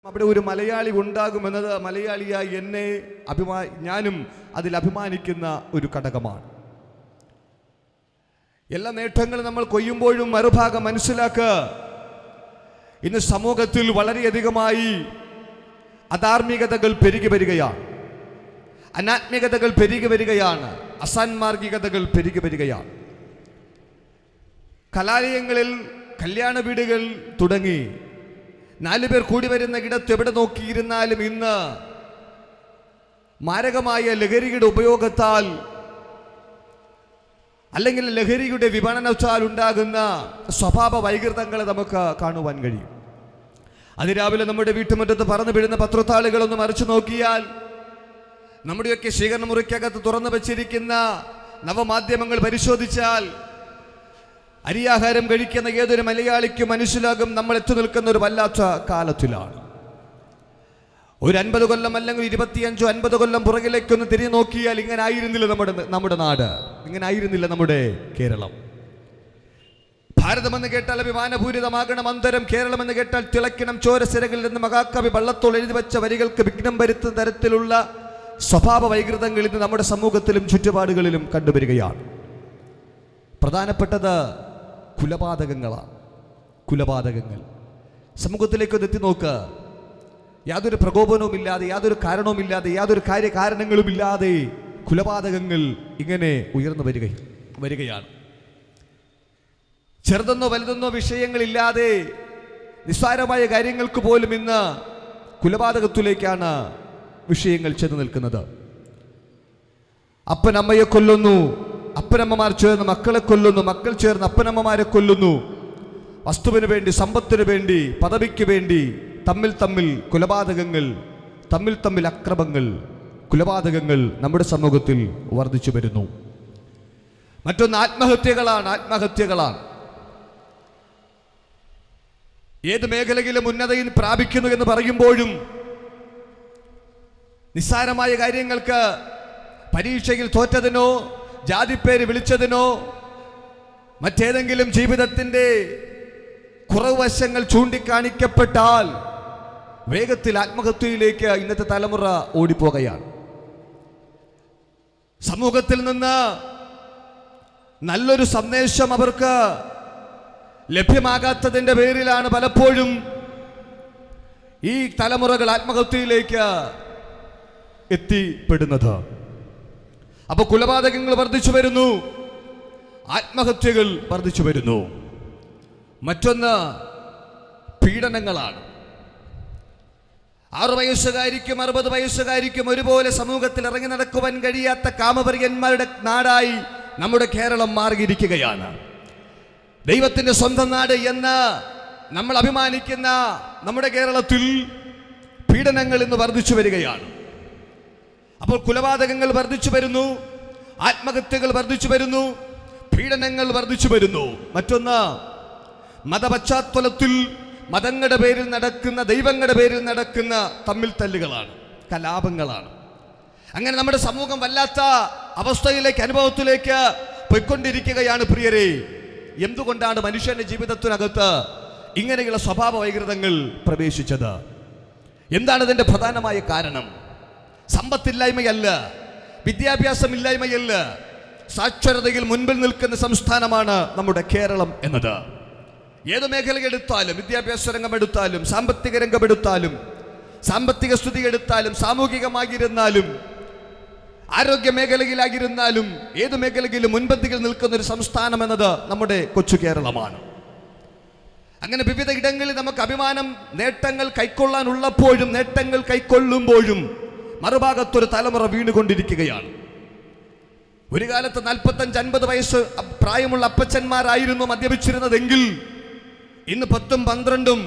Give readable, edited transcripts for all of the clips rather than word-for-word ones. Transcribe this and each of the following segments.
അവിടെ ഒരു മലയാളി ഉണ്ടാകുമെന്നത് മലയാളിയായി എന്നെ ഞാനും അതിൽ അഭിമാനിക്കുന്ന ഒരു ഘടകമാണ്. എല്ലാ നേട്ടങ്ങളും നമ്മൾ കൊയ്യുമ്പോഴും മറുഭാഗം മനസ്സിലാക്കുക, ഇന്ന് സമൂഹത്തിൽ വളരെയധികമായി അധാർമികതകൾ പെരുകി വരികയാണ്, അനാത്മികതകൾ പെരുകി വരികയാണ്, അസാൻമാർഗികതകൾ പെരുകി വരികയാണ്. കലാലയങ്ങളിൽ കല്യാണ വീടുകൾ തുടങ്ങി 4 പേർ കൂടി വരുന്ന ഇടത്ത് എവിടെ നോക്കിയിരുന്നാലും ഇന്ന് മാരകമായ ലഹരിയുടെ ഉപയോഗത്താൽ അല്ലെങ്കിൽ ലഹരിയുടെ വിപണനത്താൽ ഉണ്ടാകുന്ന സ്വഭാവ വൈകൃതങ്ങളെ നമുക്ക് കാണുവാൻ കഴിയും. അതിരാവിലെ നമ്മുടെ വീട്ടുമുറ്റത്ത് പറന്നു വീഴുന്ന പത്രത്താളുകളൊന്ന് മറിച്ചു നോക്കിയാൽ, നമ്മുടെയൊക്കെ സ്വീകരണ മുറിക്കകത്ത് തുറന്നു വച്ചിരിക്കുന്ന നവമാധ്യമങ്ങൾ പരിശോധിച്ചാൽ അരിയാഹാരം കഴിക്കുന്ന ഏതൊരു മലയാളിക്കും മനസ്സിലാകും നമ്മൾ എത്തി നിൽക്കുന്ന ഒരു വല്ലാത്ത കാലത്തിലാണ്. ഒരു 50 കൊല്ലം അല്ലെങ്കിൽ 25-50 കൊല്ലം പുറകിലേക്കൊന്ന് തിരിഞ്ഞു നോക്കിയാൽ ഇങ്ങനെ ആയിരുന്നില്ല നമ്മുടെ നാട്, ഇങ്ങനെ ആയിരുന്നില്ല നമ്മുടെ കേരളം. ഭാരതമെന്ന് കേട്ടാൽ അഭിമാനപൂരിതമാകണം അന്തരം, കേരളം എന്ന് കേട്ടാൽ തിളക്കണം ചോരസിരകളിൽ നിന്ന് മഹാകവി വള്ളത്തോൾ എഴുതി വെച്ച വരികൾക്ക് വിഘ്നം വരുത്തുന്ന തരത്തിലുള്ള സ്വഭാവ വൈകൃതങ്ങൾ ഇന്ന് നമ്മുടെ സമൂഹത്തിലും ചുറ്റുപാടുകളിലും കണ്ടുവരികയാണ്. പ്രധാനപ്പെട്ടത് കുലപാതകങ്ങളാണ്. കുലപാതകങ്ങൾ സമൂഹത്തിലേക്കൊന്ന് എത്തി നോക്കുക. യാതൊരു പ്രകോപനവുമില്ലാതെ, യാതൊരു കാരണവുമില്ലാതെ, യാതൊരു കാര്യകാരണങ്ങളുമില്ലാതെ കുലപാതകങ്ങൾ ഇങ്ങനെ ഉയർന്നു വരികയാണ്. ചെറുതെന്നോ വലുതെന്നോ വിഷയങ്ങളില്ലാതെ നിസ്സാരമായ കാര്യങ്ങൾക്ക് പോലും ഇന്ന് കുലപാതകത്തിലേക്കാണ് വിഷയങ്ങൾ ചെന്ന് നിൽക്കുന്നത്. അപ്പൻ അമ്മയെ കൊല്ലുന്നു, അപ്പനമ്മമാർ ചേർന്ന് മക്കളെ കൊല്ലുന്നു, മക്കൾ ചേർന്ന് അപ്പനമ്മമാരെ കൊല്ലുന്നു. വസ്തുവിന് വേണ്ടി, സമ്പത്തിന് വേണ്ടി, പദവിക്ക് വേണ്ടി തമ്മിൽ കൊലപാതകങ്ങൾ, തമ്മിൽ അക്രമങ്ങൾ, കുലപാതകങ്ങൾ നമ്മുടെ സമൂഹത്തിൽ വർദ്ധിച്ചു വരുന്നു. മറ്റൊന്ന് ആത്മഹത്യകളാണ്. ഏത് മേഖലയിലും ഉന്നതയിൽ പ്രാപിക്കുന്നു എന്ന് പറയുമ്പോഴും നിസ്സാരമായ കാര്യങ്ങൾക്ക്, പരീക്ഷയിൽ തോറ്റതിനോ ജാതിപ്പേര് വിളിച്ചതിനോ മറ്റേതെങ്കിലും ജീവിതത്തിൻ്റെ കുറവ് വശങ്ങൾ ചൂണ്ടിക്കാണിക്കപ്പെട്ടാൽ വേഗത്തിൽ ആത്മഹത്യയിലേക്ക് ഇന്നത്തെ തലമുറ ഓടിപ്പോകുകയാണ്. സമൂഹത്തിൽ നിന്ന് നല്ലൊരു സന്ദേശം അവർക്ക് ലഭ്യമാകാത്തതിൻ്റെ പേരിലാണ് പലപ്പോഴും ഈ തലമുറകൾ ആത്മഹത്യയിലേക്ക് എത്തിപ്പെടുന്നത്. അപ്പോൾ കൊലപാതകങ്ങൾ വർദ്ധിച്ചു വരുന്നു, ആത്മഹത്യകൾ വർദ്ധിച്ചു വരുന്നു. മറ്റൊന്ന് പീഡനങ്ങളാണ്. 6 വയസ്സുകാരിക്കും 60 വയസ്സുകാരിക്കും ഒരുപോലെ സമൂഹത്തിൽ ഇറങ്ങി നടക്കുവാൻ കഴിയാത്ത കാമവര്യന്മാരുടെ നാടായി നമ്മുടെ കേരളം മാറിയിരിക്കുകയാണ്. ദൈവത്തിൻ്റെ സ്വന്തം നാട് എന്ന് നമ്മൾ അഭിമാനിക്കുന്ന നമ്മുടെ കേരളത്തിൽ പീഡനങ്ങൾ ഇന്ന് വർദ്ധിച്ചു വരികയാണ്. അപ്പോൾ കൊലപാതകങ്ങൾ വർദ്ധിച്ചു വരുന്നു, ആത്മഹത്യകൾ വർദ്ധിച്ചു വരുന്നു, പീഡനങ്ങൾ വർദ്ധിച്ചു വരുന്നു. മറ്റൊന്ന് മതപശ്ചാത്തലത്തിൽ മതങ്ങളുടെ പേരിൽ നടക്കുന്ന, ദൈവങ്ങളുടെ പേരിൽ നടക്കുന്ന തമ്മിൽ തല്ലുകളാണ്, കലാപങ്ങളാണ്. അങ്ങനെ നമ്മുടെ സമൂഹം വല്ലാത്ത അവസ്ഥയിലേക്ക്, അനുഭവത്തിലേക്ക് പോയിക്കൊണ്ടിരിക്കുകയാണ്. പ്രിയരെ, എന്തുകൊണ്ടാണ് മനുഷ്യന്റെ ജീവിതത്തിനകത്ത് ഇങ്ങനെയുള്ള സ്വഭാവ വൈകൃതങ്ങൾ പ്രവേശിച്ചത്? എന്താണ് ഇതിന്റെ പ്രധാനമായ കാരണം? സമ്പത്തില്ലായ്മയല്ല, വിദ്യാഭ്യാസമില്ലായ്മയല്ല, സാക്ഷരതയിൽ മുൻപിൽ നിൽക്കുന്ന സംസ്ഥാനമാണ് നമ്മുടെ കേരളം എന്നത്. ഏത് മേഖലയെടുത്താലും, വിദ്യാഭ്യാസ രംഗമെടുത്താലും, സാമ്പത്തിക രംഗമെടുത്താലും, സാമ്പത്തിക സ്ഥിതി എടുത്താലും, സാമൂഹികമായിരുന്നാലും, ആരോഗ്യ മേഖലയിലായിരുന്നാലും, ഏത് മേഖലയിലും മുൻപന്തിയിൽ നിൽക്കുന്ന ഒരു സംസ്ഥാനം എന്നത് നമ്മുടെ കൊച്ചു കേരളമാണ്. അങ്ങനെ വിവിധ ഇടങ്ങളിൽ നമുക്ക് അഭിമാനം, നേട്ടങ്ങൾ കൈക്കൊള്ളാനുള്ളപ്പോഴും, നേട്ടങ്ങൾ കൈക്കൊള്ളുമ്പോഴും മറുഭാഗത്തൊരു തലമുറ വീണുകൊണ്ടിരിക്കുകയാണ്. ഒരു കാലത്ത് 45-50 വയസ്സ് പ്രായമുള്ള അപ്പച്ചന്മാരായിരുന്നു മദ്യപിച്ചിരുന്നതെങ്കിൽ ഇന്ന് 10-12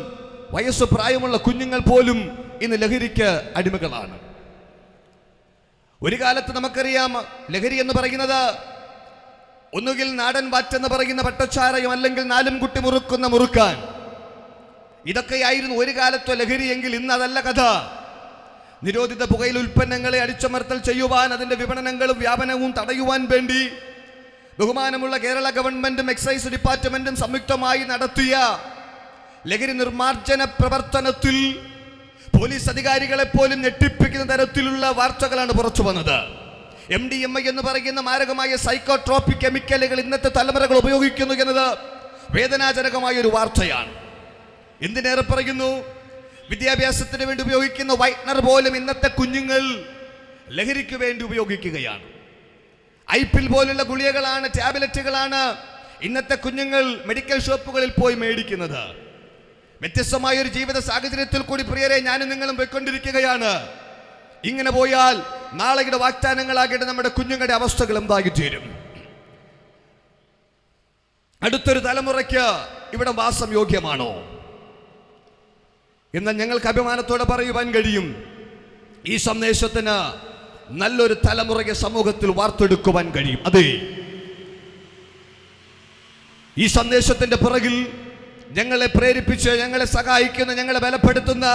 വയസ്സ് പ്രായമുള്ള കുഞ്ഞുങ്ങൾ പോലും ഇന്ന് ലഹരിക്ക് അടിമകളാണ്. ഒരു കാലത്ത് നമുക്കറിയാം, ലഹരി എന്ന് പറയുന്നത് ഒന്നുകിൽ നാടൻ വാറ്റെന്ന് പറയുന്ന പട്ടച്ചാരയും, അല്ലെങ്കിൽ 4 കുട്ടി മുറുക്കുന്ന മുറുക്കാൻ. ഇതൊക്കെയായിരുന്നു ഒരു കാലത്തെ ലഹരിയെങ്കിൽ ഇന്ന് അതല്ല കഥ. നിരോധിത പുകയില ഉൽപ്പന്നങ്ങളെ അടിച്ചമർത്തൽ ചെയ്യുവാൻ, അതിൻ്റെ വിപണനങ്ങളും വ്യാപനവും തടയുവാൻ വേണ്ടി ബഹുമാനമുള്ള കേരള ഗവൺമെന്റും എക്സൈസ് ഡിപ്പാർട്ട്മെന്റും സംയുക്തമായി നടത്തിയ ലഹരി നിർമാർജന പ്രവർത്തനത്തിൽ പോലീസ് അധികാരികളെ പോലും ഞെട്ടിപ്പിക്കുന്ന തരത്തിലുള്ള വാർത്തകളാണ് പുറത്തു വന്നത്. MDMA എന്ന് പറയുന്ന മാരകമായ സൈക്കോട്രോപിക് കെമിക്കലുകൾ ഇന്നത്തെ തലമുറകൾ ഉപയോഗിക്കുന്നു എന്നത് വേദനാജനകമായ ഒരു വാർത്തയാണ്. എന്തിനേറെ പറയുന്നു, വിദ്യാഭ്യാസത്തിന് വേണ്ടി ഉപയോഗിക്കുന്ന വൈറ്റ്നർ പോലും ഇന്നത്തെ കുഞ്ഞുങ്ങൾ ലഹരിക്ക് വേണ്ടി ഉപയോഗിക്കുകയാണ്. ഐപിൽ പോലുള്ള ഗുളികകളാണ്, ടാബ്ലറ്റുകളാണ് ഇന്നത്തെ കുഞ്ഞുങ്ങൾ മെഡിക്കൽ ഷോപ്പുകളിൽ പോയി മേടിക്കുന്നത്. വ്യത്യസ്തമായ ഒരു ജീവിത സാഹചര്യത്തിൽ കൂടി പ്രിയരെ ഞാനും നിങ്ങളും പോയിക്കൊണ്ടിരിക്കുകയാണ്. ഇങ്ങനെ പോയാൽ നാളെയുടെ വാഗ്ദാനങ്ങളാകട്ടെ നമ്മുടെ കുഞ്ഞുങ്ങളുടെ അവസ്ഥകൾ എന്തായി തീരും? അടുത്തൊരു തലമുറയ്ക്ക് ഇവിടെ വാസം യോഗ്യമാണോ? എന്നാൽ ഞങ്ങൾക്ക് അഭിമാനത്തോടെ പറയുവാൻ കഴിയും, ഈ സന്ദേശത്തിന് നല്ലൊരു തലമുറയെ സമൂഹത്തിൽ വാർത്തെടുക്കുവാൻ കഴിയും. അതെ, ഈ സന്ദേശത്തിന്റെ പിറകിൽ ഞങ്ങളെ പ്രേരിപ്പിച്ച്, ഞങ്ങളെ സഹായിക്കുന്ന, ഞങ്ങളെ ബലപ്പെടുത്തുന്ന,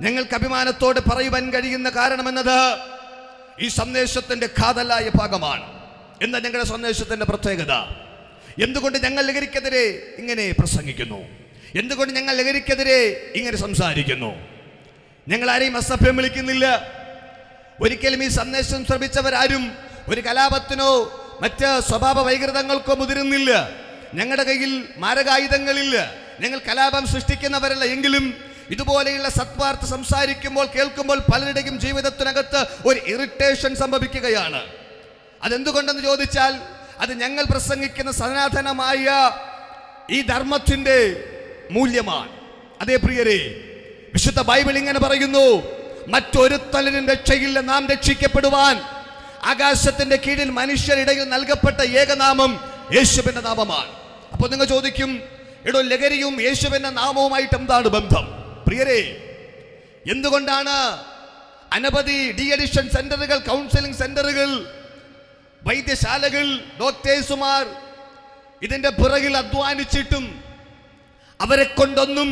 ഞങ്ങൾക്ക് അഭിമാനത്തോടെ പറയുവാൻ കഴിയുന്ന കാരണമെന്നത് ഈ സന്ദേശത്തിന്റെ കാതലായ ഭാഗമാണ്. എന്താ ഞങ്ങളുടെ സന്ദേശത്തിന്റെ പ്രത്യേകത? എന്തുകൊണ്ട് ഞങ്ങൾ ലഹരിക്കെതിരെ ഇങ്ങനെ പ്രസംഗിക്കുന്നു? എന്തുകൊണ്ട് ഞങ്ങൾ ലഹരിക്കെതിരെ ഇങ്ങനെ സംസാരിക്കുന്നു? ഞങ്ങൾ ആരെയും അസഭ്യം വിളിക്കുന്നില്ല. ഒരിക്കലും ഈ സന്ദേശം ശ്രമിച്ചവരാരും ഒരു കലാപത്തിനോ മറ്റ് സ്വഭാവ വൈകൃതങ്ങൾക്കോ മുതിരുന്നില്ല. ഞങ്ങളുടെ കയ്യിൽ മാരകായുധങ്ങളില്ല. ഞങ്ങൾ കലാപം സൃഷ്ടിക്കുന്നവരല്ല. എങ്കിലും ഇതുപോലെയുള്ള സത്വാർത്ത സംസാരിക്കുമ്പോൾ, കേൾക്കുമ്പോൾ പലരുടെയും ജീവിതത്തിനകത്ത് ഒരു ഇറിറ്റേഷൻ സംഭവിക്കുകയാണ്. അതെന്തുകൊണ്ടെന്ന് ചോദിച്ചാൽ അത് ഞങ്ങൾ പ്രസംഗിക്കുന്ന സനാതനമായ ഈ ധർമ്മത്തിന്റെ മൂല്യമാണ്. അതേ പ്രിയരെ, വിശുദ്ധ ബൈബിൾ ഇങ്ങനെ പറയുന്നു, മറ്റൊരുത്തനും രക്ഷയില്ല, നാം രക്ഷിക്കപ്പെടുവാൻ ആകാശത്തിന്റെ കീഴിൽ മനുഷ്യരിടയിൽ നൽകപ്പെട്ട ഏകനാമം യേശുവിന്റെ നാമമാണ്. അപ്പോൾ നിങ്ങൾ ചോദിക്കും, എടോ ലഹരിയും യേശുവിന്റെ നാമവുമായിട്ട് എന്താണ് ബന്ധം? പ്രിയരെ, എന്തുകൊണ്ടാണ് അനവധി ഡി അഡിക്ഷൻ സെന്ററുകൾ, കൗൺസിലിംഗ് സെന്ററുകൾ, വൈദ്യശാലകൾ, ഡോക്ടേഴ്സുമാർ ഇതിന്റെ പിറകിൽ അധ്വാനിച്ചിട്ടും അവരെ കൊണ്ടൊന്നും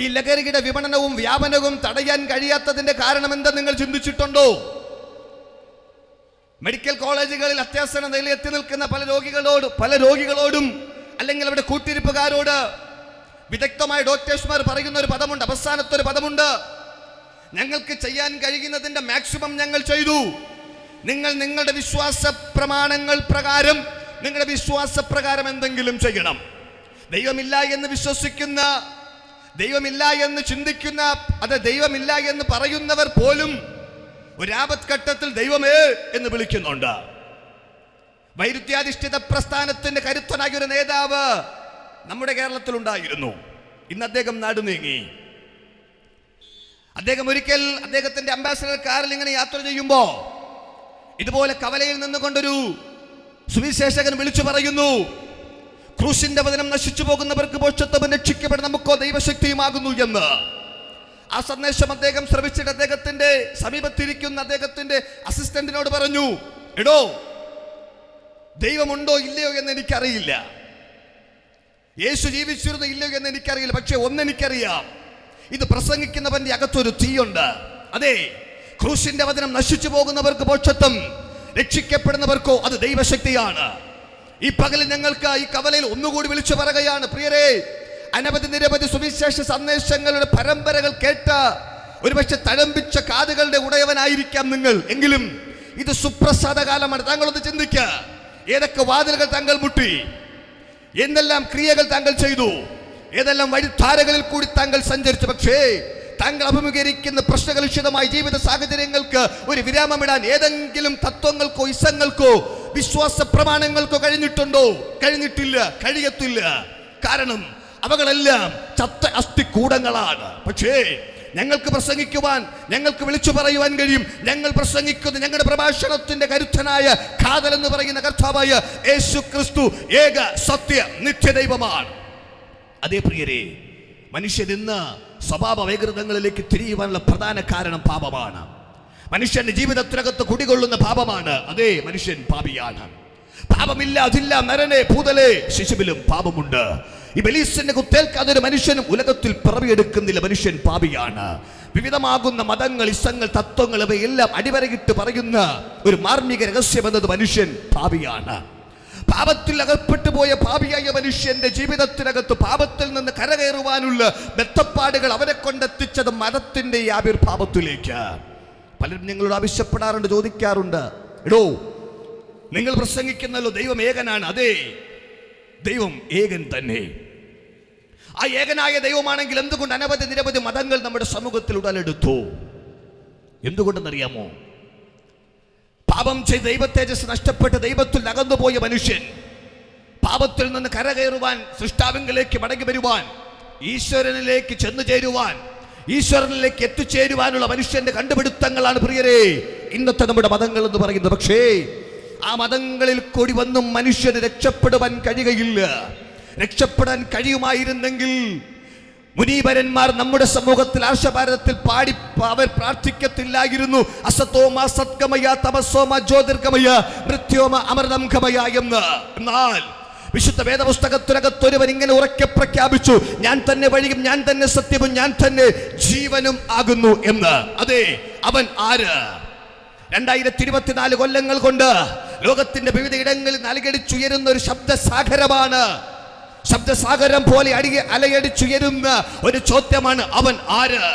ഈ ലഹരിയുടെ വിപണനവും വ്യാപനവും തടയാൻ കഴിയാത്തതിന്റെ കാരണം എന്താ നിങ്ങൾ ചിന്തിച്ചിട്ടുണ്ടോ? മെഡിക്കൽ കോളേജുകളിൽ അത്യാസന്ന നിലയിൽ എത്തി നിൽക്കുന്ന പല രോഗികളോടും അല്ലെങ്കിൽ അവരുടെ കൂട്ടിരിപ്പുകാരോട് വിദഗ്ധമായ ഡോക്ടേഴ്സ്മാർ പറയുന്ന ഒരു പദമുണ്ട്, അവസാനത്തൊരു പദമുണ്ട്, ഞങ്ങൾക്ക് ചെയ്യാൻ കഴിയുന്നതിന്റെ മാക്സിമം ഞങ്ങൾ ചെയ്തു. നിങ്ങൾ നിങ്ങളുടെ വിശ്വാസ പ്രമാണങ്ങൾ പ്രകാരം, നിങ്ങളുടെ വിശ്വാസപ്രകാരം എന്തെങ്കിലും ചെയ്യണം. ദൈവമില്ല എന്ന് വിശ്വസിക്കുന്ന, ദൈവമില്ല എന്ന് ചിന്തിക്കുന്ന, അത് ദൈവമില്ല എന്ന് പറയുന്നവർ പോലും ഒരാപത്ഘട്ടത്തിൽ ദൈവമേ എന്ന് വിളിക്കുന്നുണ്ട്. വൈരുദ്ധ്യാധിഷ്ഠിത പ്രസ്ഥാനത്തിന്റെ കരുത്തനായ ഒരു നേതാവ് നമ്മുടെ കേരളത്തിൽ ഉണ്ടായിരുന്നു. ഇന്ന് അദ്ദേഹം നാടുനീങ്ങി. അദ്ദേഹം ഒരിക്കൽ അദ്ദേഹത്തിന്റെ അംബാസഡർ കാറിൽ ഇങ്ങനെ യാത്ര ചെയ്യുമ്പോ ഇതുപോലെ കവലയിൽ നിന്നുകൊണ്ടൊരു സുവിശേഷകൻ വിളിച്ചു പറയുന്നു, ക്രൂശിന്റെ വചനം നശിച്ചു പോകുന്നവർക്ക് മോക്ഷത്വം രക്ഷിക്കപ്പെടുന്ന നമുക്കോ ദൈവശക്തിയുമാകുന്നു എന്ന്. ആ സന്ദേശം അദ്ദേഹം ശ്രമിച്ചിട്ട് അദ്ദേഹത്തിന്റെ സമീപത്തിരിക്കുന്ന അദ്ദേഹത്തിന്റെ അസിസ്റ്റന്റിനോട് പറഞ്ഞു, എടോ, ദൈവമുണ്ടോ ഇല്ലയോ എന്ന് എനിക്കറിയില്ല, യേശു ജീവിച്ചിരുന്നോ ഇല്ലയോ എന്ന് എനിക്കറിയില്ല, പക്ഷെ ഒന്നെനിക്കറിയാം, ഇത് പ്രസംഗിക്കുന്നവന്റെ അകത്തൊരു തീയുണ്ട്. അതെ, ക്രൂശിന്റെ വചനം നശിച്ചു പോകുന്നവർക്ക് മോക്ഷത്വം, രക്ഷിക്കപ്പെടുന്നവർക്കോ അത് ദൈവശക്തിയാണ്. ഈ പകലിൽ ഞങ്ങൾക്ക് ഈ കവലയിൽ ഒന്നുകൂടി വിളിച്ചു പറയുകയാണ്, പ്രിയരെ, അനവധി നിരവധി സുവിശേഷ സന്ദേശങ്ങളുടെ പരമ്പരകൾ കേട്ട ഒരുപക്ഷെ തഴമ്പിച്ച കാതുകളുടെ ഉടയവനായിരിക്കാം നിങ്ങൾ. എങ്കിലും ഇത് സുപ്രസാദ കാലമാണ്. താങ്കളൊന്ന് ചിന്തിക്കുക, ഏതൊക്കെ വാതിലുകൾ താങ്കൾ മുട്ടി, എന്തെല്ലാം ക്രിയകൾ താങ്കൾ ചെയ്തു, ഏതെല്ലാം വഴിധാരകളിൽ കൂടി താങ്കൾ സഞ്ചരിച്ചു. പക്ഷേ താങ്കൾ അഭിമുഖീകരിക്കുന്ന പ്രശ്നകലുഷിതമായ ജീവിത സാഹചര്യങ്ങൾക്ക് ഒരു വിരാമമിടാൻ ഏതെങ്കിലും തത്വങ്ങൾക്കോ ഇസങ്ങൾക്കോ വിശ്വാസ പ്രമാണങ്ങൾക്കോ കഴിഞ്ഞിട്ടുണ്ടോ? കഴിഞ്ഞിട്ടില്ല, കഴിയത്തില്ല. കാരണം അവകളെല്ലാം ചത്ത അസ്ഥികൂടങ്ങളാണ്. പക്ഷേ ഞങ്ങൾക്ക് പ്രസംഗിക്കുവാൻ, ഞങ്ങൾക്ക് വിളിച്ചു പറയുവാൻ കഴിയും. ഞങ്ങൾ പ്രസംഗിക്കുന്ന ഞങ്ങളുടെ പ്രഭാഷണത്തിന്റെ കരുത്തനായ കാതൽ എന്ന് പറയുന്ന കർത്താവായ യേശു ക്രിസ്തു ഏക സത്യ നിത്യദൈവമാണ്. അതേ പ്രിയരെ, മനുഷ്യൻ ഇന്ന് സ്വഭാവ വൈകൃതങ്ങളിലേക്ക് തിരിയുവാനുള്ള പ്രധാന കാരണം പാപമാണ്. മനുഷ്യന്റെ ജീവിതത്തിനകത്ത് കുടികൊള്ളുന്ന പാപമാണ്. അതേ, മനുഷ്യൻ പാപിയാണ്. പാപമില്ല അതില്ല നരനെ ഭൂതലേ ശിശുവിലും പാപമുണ്ട്. ഈ ബലീസിന്റെ കുത്തേൽക്കാതെ ഒരു മനുഷ്യനും ഉലകത്തിൽ പിറവിയെടുക്കുന്നില്ല. മനുഷ്യൻ പാപിയാണ്. വിവിധമാകുന്ന മതങ്ങൾ, ഇസങ്ങൾ, തത്വങ്ങൾ ഇവയെല്ലാം അടിവരയിട്ട് പറയുന്ന ഒരു മാർമിക രഹസ്യം എന്നത് മനുഷ്യൻ പാപിയാണ്. പാപത്തിൽ അകപ്പെട്ടു പോയ പാപിയായ മനുഷ്യന്റെ ജീവിതത്തിനകത്ത് പാപത്തിൽ നിന്ന് കരകയറുവാനുള്ള ബന്ധപ്പാടുകൾ അവരെ കൊണ്ടെത്തിച്ചത് മതത്തിന്റെ ഈ ആവിർഭാവത്തിലേക്ക്. പലരും നിങ്ങളോട് ആവശ്യപ്പെടാറുണ്ട്, ചോദിക്കാറുണ്ട്, എടോ നിങ്ങൾ പ്രസംഗിക്കുന്നല്ലോ ദൈവം ഏകനാണ്. അതെ, ദൈവം ഏകൻ തന്നെ. ആ ഏകനായ ദൈവമാണെങ്കിൽ എന്തുകൊണ്ട് അനവധി നിരവധി മതങ്ങൾ നമ്മുടെ സമൂഹത്തിൽ ഉടലെടുത്തു? എന്തുകൊണ്ടെന്നറിയാമോ? പാപം ചെയ്ത് ദൈവതേജസ് നഷ്ടപ്പെട്ട് ദൈവത്തിൽ അകന്നുപോയ മനുഷ്യൻ പാപത്തിൽ നിന്ന് കരകയറുവാൻ, സൃഷ്ടാവിലേക്ക് മടങ്ങി വരുവാൻ, ഈശ്വരനിലേക്ക് ചെന്നു ചേരുവാൻ, ഈശ്വരനിലേക്ക് എത്തിച്ചേരുവാനുള്ള മനുഷ്യന്റെ കണ്ടുപിടുത്തങ്ങളാണ് പ്രിയരെ ഇന്നത്തെ നമ്മുടെ മതങ്ങൾ എന്ന് പറയുന്നത്. പക്ഷേ ആ മതങ്ങളിൽ കൂടി വന്നും മനുഷ്യന് രക്ഷപ്പെടുവാൻ കഴിയുകയില്ല. രക്ഷപ്പെടാൻ കഴിയുമായിരുന്നെങ്കിൽ മുനീവരന്മാർ നമ്മുടെ സമൂഹത്തിൽ ആശഭാരതത്തിൽ പാടി അവർ പ്രാർത്ഥിക്കത്തില്ലായിരുന്നു, അസതോമ സത്ഗമയ തമസോമ ജ്യോതിർഗമയ മൃത്യോമ അമൃതംഗമയ എന്ന്. എന്നാൽ വിശുദ്ധ വേദപുസ്തകത്തിനകത്ത് ഒരുവൻ ഇങ്ങനെ ഉറക്കെ പ്രഖ്യാപിച്ചു, ഞാൻ തന്നെ വഴിയും ഞാൻ തന്നെ സത്യവും ഞാൻ തന്നെ ജീവനും ആകുന്നു എന്ന്. അതെ, അവൻ ആര്? 2024 കൊല്ലങ്ങൾ കൊണ്ട് ലോകത്തിന്റെ വിവിധ ഇടങ്ങളിൽ അലയടിച്ചുയരുന്ന ഒരു ശബ്ദസാഗരമാണ്. ശബ്ദസാഗരം പോലെ അലയടിച്ചുയരുന്ന ഒരു ചോദ്യമാണ്, അവൻ ആര്?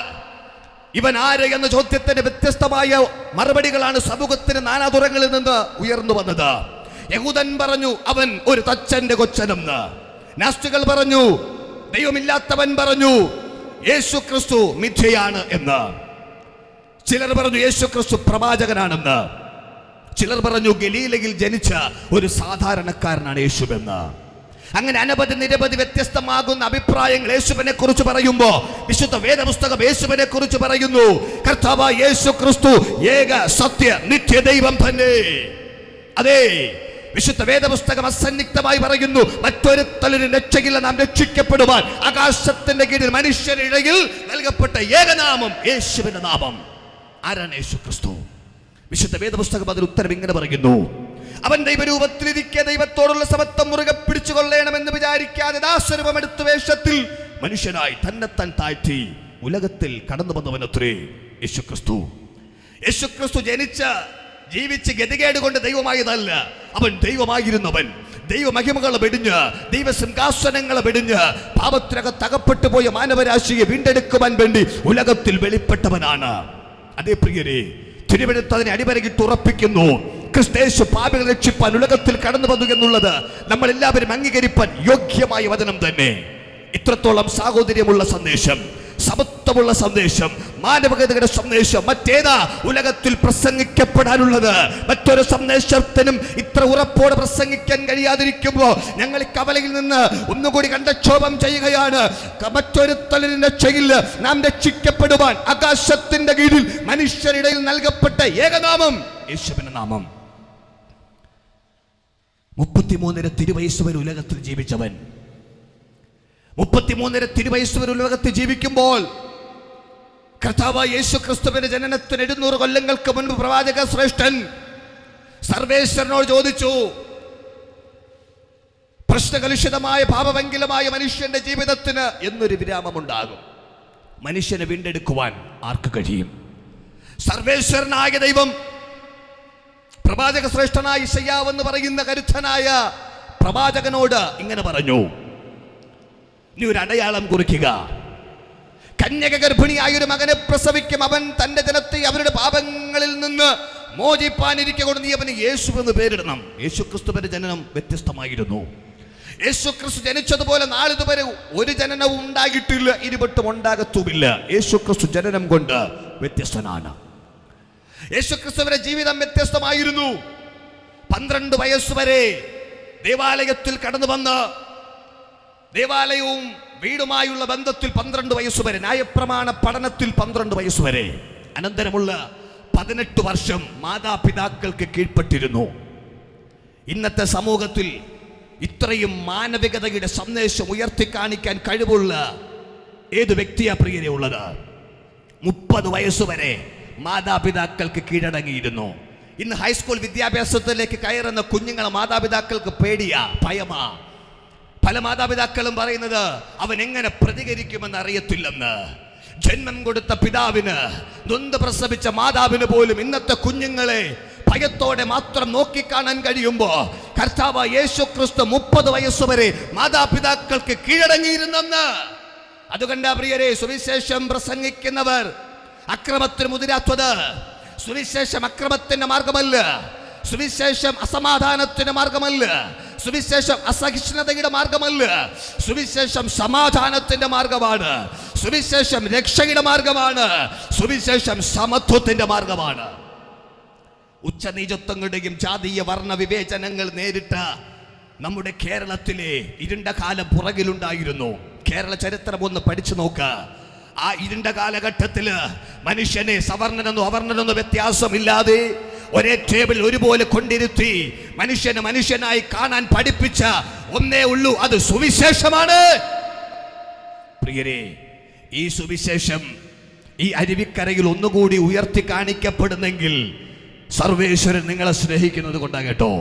ഇവൻ ആര് എന്ന ചോദ്യത്തിന് വ്യത്യസ്തമായ മറുപടികളാണ് സമൂഹത്തിന് നാനാതുറങ്ങളിൽ നിന്ന് ഉയർന്നു വന്നത്. യഹൂദൻ പറഞ്ഞു അവൻ ഒരു തച്ചന്റെ കൊച്ചനെന്ന്. നാസ്തികൾ പറഞ്ഞു, ദൈവമില്ലാത്തവൻ പറഞ്ഞു യേശു ക്രിസ്തു മിഥ്യയാണ് എന്ന്. ചിലർ പറഞ്ഞു യേശു ക്രിസ്തു പ്രവാചകനാണെന്ന്. ചിലർ പറഞ്ഞു ഗലീലയിൽ ജനിച്ച ഒരു സാധാരണക്കാരനാണ് യേശുവെന്ന്. അങ്ങനെ അനവധി നിരവധി വ്യത്യസ്തമാകുന്ന അഭിപ്രായങ്ങൾ യേശുവിനെ കുറിച്ച് പറയുമ്പോ വിശുദ്ധ വേദപുസ്തകം യേശുവിനെ കുറിച്ച് പറയുന്നു, കർത്താവായ യേശു ക്രിസ്തു ഏക സത്യ നിത്യ ദൈവം തന്നെ. അതെ, വിശുദ്ധ വേദപുസ്തകം അസന്നിഗ്ധമായി പറയുന്നു, മറ്റൊരുത്തലിന് രക്ഷയില്ല, നാം രക്ഷിക്കപ്പെടുവാൻ ആകാശത്തിന്റെ കീഴിൽ മനുഷ്യരിടയിൽ നൽകപ്പെട്ട ഏകനാമം യേശുവിന്റെ നാമം. ആരാണ് യേശു ക്രിസ്തു? വിശുദ്ധ വേദപുസ്തകം അതിന് ഉത്തരം ഇങ്ങനെ പറയുന്നു, അവൻ ദൈവരൂപത്തിലിരിക്കെ ദൈവത്തോടുള്ള സമത്വം മുറുകെ പിടിച്ചുകൊള്ളണമെന്ന് വിചാരിക്കാതെ ദാസരൂപമെടുത്ത വേഷത്തിൽ മനുഷ്യനായി തന്നെത്താൻ താഴ്ത്തി ഉലകത്തിൽ കടന്നു വന്നവനത്രേ യേശു ക്രിസ്തു. യേശു ക്രിസ്തു ജീവിച്ച് ഗതികേട് കൊണ്ട് ദൈവമായതല്ല, അവൻ ദൈവമായിരുന്നവൻ. ദൈവമഹിമകളെ വെടിഞ്ഞ്, ദൈവസിംഹാസനങ്ങളെ വെടിഞ്ഞ് പാപത്തിനകത്ത് അകപ്പെട്ടു പോയ മാനവരാശിയെ വീണ്ടെടുക്കുവാൻ വേണ്ടി ഉലകത്തിൽ വെളിപ്പെട്ടവനാണ്. അതേ പ്രിയരെ, തിരുവെടുത്ത് അതിനെ അടിവരകിട്ട് ഉറപ്പിക്കുന്നു, ക്രിസ്തയേശു പാപികളെ രക്ഷിപ്പാൻ ഉലകത്തിൽ കടന്നു വന്നു എന്നുള്ളത് നമ്മൾ എല്ലാവരും അംഗീകരിപ്പാൻ യോഗ്യമായ വചനം തന്നെ. ഇത്രത്തോളം സാഹോദര്യമുള്ള സന്ദേശം, സമത്വമുള്ള സന്ദേശം, മാനവികതയുടെ സന്ദേശം മറ്റേതാ ഉലകത്തിൽ പ്രസംഗിക്കപ്പെടാനുള്ളത്? മറ്റൊരു സന്ദേശത്തിനും ഇത്ര ഉറപ്പോടെ പ്രസംഗിക്കാൻ കഴിയാതിരിക്കുമ്പോൾ ഞങ്ങൾ ഈ കവലയിൽ നിന്ന് ഒന്നുകൂടി കണ്ടക്ഷോഭം ചെയ്യുകയാണ്. മറ്റൊരുത്തലിന് രക്ഷയില്ല, നാം രക്ഷിക്കപ്പെടുവാൻ ആകാശത്തിന്റെ കീഴിൽ മനുഷ്യരിടയിൽ നൽകപ്പെട്ട ഏകനാമം യേശുവിന്റെ നാമം. 33 തിരുവയസ്സ് വരെ ഉലകത്തിൽ ജീവിച്ചവൻ, 33 തിരുവയസ്സ് വരെ ഉലകത്തിൽ ജീവിക്കുമ്പോൾ കർത്താവായ യേശു ക്രിസ്തുവിന്റെ ജനനത്തിന് 700 കൊല്ലങ്ങൾക്ക് മുൻപ് പ്രവാചക ശ്രേഷ്ഠൻ സർവേശ്വരനോട് ചോദിച്ചു, പ്രശ്നകലുഷിതമായ പാപഭംഗിലമായ മനുഷ്യന്റെ ജീവിതത്തിന് എന്നൊരു വിരാമമുണ്ടാകും? മനുഷ്യനെ വീണ്ടെടുക്കുവാൻ ആർക്ക് കഴിയും? സർവേശ്വരനായ ദൈവം പ്രവാചക ശ്രേഷ്ഠനായ യിശയ്യാവ് എന്ന് പറയുന്ന കരുത്തനായ പ്രവാചകനോട് ഇങ്ങനെ പറഞ്ഞു, നീ ഒരു അടയാളം കുറിക്കുക, കന്യക ഗർഭിണിയായ ഒരു മകനെ പ്രസവിക്കും, അവൻ തന്റെ ജനത്തെ അവരുടെ പാപങ്ങളിൽ നിന്ന് മോചിപ്പാനിരിക്കൊണ്ട് നീ അവന് യേശു എന്ന് പേരിടണം. യേശു ക്രിസ്തുവിന്റെ ജനനം വ്യത്യസ്തമായിരുന്നു. യേശു ക്രിസ്തു ജനിച്ചതുപോലെ നാളിതുവരെ ഒരു ജനനവും ഉണ്ടാകിട്ടില്ല, ഇരുപട്ടും ഉണ്ടാകത്തുമില്ല. യേശു ക്രിസ്തു ജനനം കൊണ്ട് വ്യത്യസ്തനാണ്. യേശു ക്രിസ്തുവിന്റെ ജീവിതം വ്യത്യസ്തമായിരുന്നു. 12 വയസ്സുവരെ ദേവാലയത്തിൽ കടന്നു വന്ന് ദേവാലയവും വീടുമായുള്ള ബന്ധത്തിൽ 12 വയസ്സുവരെ, ന്യായപ്രമാണ പഠനത്തിൽ 12 വയസ്സുവരെ, അനന്തരമുള്ള 18 വർഷം മാതാപിതാക്കൾക്ക് കീഴ്പ്പെട്ടിരുന്നു. ഇന്നത്തെ സമൂഹത്തിൽ ഇത്രയും മാനവികതയുടെ സന്ദേശം ഉയർത്തിക്കാണിക്കാൻ കഴിവുള്ള ഏത് വ്യക്തിയാ പ്രിയരെ ഉള്ളത്? 30 വയസ്സുവരെ മാതാപിതാക്കൾക്ക് കീഴടങ്ങിയിരുന്നു. ഇന്ന് ഹൈസ്കൂൾ വിദ്യാഭ്യാസത്തിലേക്ക് കയറുന്ന കുഞ്ഞുങ്ങളെ മാതാപിതാക്കൾക്ക് പേടിയാ, ഭയമാ. പല മാതാപിതാക്കളും പറയുന്നത് അവൻ എങ്ങനെ പ്രതികരിക്കുമെന്ന് അറിയത്തില്ലെന്ന്. ജന്മം കൊടുത്ത പിതാവിന്, നൊന്ത് പ്രസവിച്ച മാതാവിന് പോലും ഇന്നത്തെ കുഞ്ഞുങ്ങളെ ഭയത്തോടെ മാത്രം നോക്കിക്കാണാൻ കഴിയുമ്പോൾ കർത്താവ് യേശു ക്രിസ്തു 30 വയസ്സുവരെ മാതാപിതാക്കൾക്ക് കീഴടങ്ങിയിരുന്നെന്ന്. അതുകൊണ്ട് പ്രിയരെ, സുവിശേഷം പ്രസംഗിക്കുന്നവർ അക്രമത്തിന് മുതിരാത്തത്. സുവിശേഷം അക്രമത്തിന്റെ മാർഗമല്ല, സുവിശേഷം അസമാധാനത്തിന്റെ മാർഗമല്ല, സുവിശേഷം അസഹിഷ്ണുതയുടെ മാർഗമല്ല, സുവിശേഷം സമാധാനത്തിന്റെ മാർഗമാണ്, സുവിശേഷം രക്ഷയുടെ മാർഗമാണ്, സുവിശേഷം സമത്വത്തിന്റെ മാർഗമാണ്. ഉച്ചനീചത്വങ്ങളുടെയും ജാതീയ വർണ്ണ വിവേചനങ്ങൾ നേരിട്ട നമ്മുടെ കേരളത്തിലെ ഇരുണ്ട കാലം പുറകിലുണ്ടായിരുന്നു. കേരള ചരിത്രം ഒന്ന് പഠിച്ചു നോക്ക. ആ ഇരുണ്ട കാലഘട്ടത്തില് മനുഷ്യനെ സവർണനെന്നോ അവർണനെന്നോ വ്യത്യാസമില്ലാതെ ഒരേ ടേബിൾ ഒരുപോലെ കൊണ്ടിരുത്തി മനുഷ്യനെ മനുഷ്യനായി കാണാൻ പഠിപ്പിച്ച ഒന്നേ ഉള്ളൂ, അത് സുവിശേഷമാണ്. പ്രിയരെ, ഈ സുവിശേഷം ഈ അരുവിക്കരയിൽ ഒന്നുകൂടി ഉയർത്തി കാണിക്കപ്പെടുന്നെങ്കിൽ സർവേശ്വരൻ നിങ്ങളെ സ്നേഹിക്കുന്നത് കൊണ്ടാ കേട്ടോ.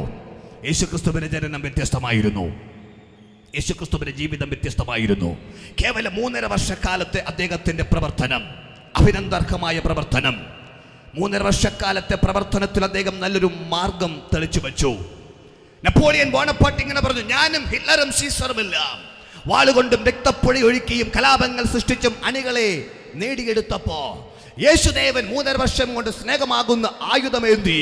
യേശുക്രിസ്തുവിന്റെ ജനനം വ്യത്യസ്തമായിരുന്നു, യേശുക്രിസ്തുവിന്റെ ജീവിതം വ്യത്യസ്തമായിരുന്നു. കേവലം 3.5 വർഷക്കാലത്തെ അദ്ദേഹത്തിന്റെ പ്രവർത്തനം, അഭിനന്ദർഹമായ പ്രവർത്തനം, 3.5 വർഷക്കാലത്തെ പ്രവർത്തനത്തിൽ അദ്ദേഹം നല്ലൊരു മാർഗം തെളിച്ചു വെച്ചു. നെപ്പോളിയൻ ബോണപ്പാർട്ട് ഇങ്ങനെ പറഞ്ഞു, ഞാനും ഹിറ്റ്ലറും സീസറുമില്ല, വാളുകൊണ്ടും രക്തപ്പൊഴി ഒഴുക്കിയും കലാപങ്ങൾ സൃഷ്ടിച്ചും അണികളെ നേടിയെടുത്തപ്പോ യേശുദേവൻ 3.5 വർഷം കൊണ്ട് സ്നേഹമാകുന്ന ആയുധമേന്തി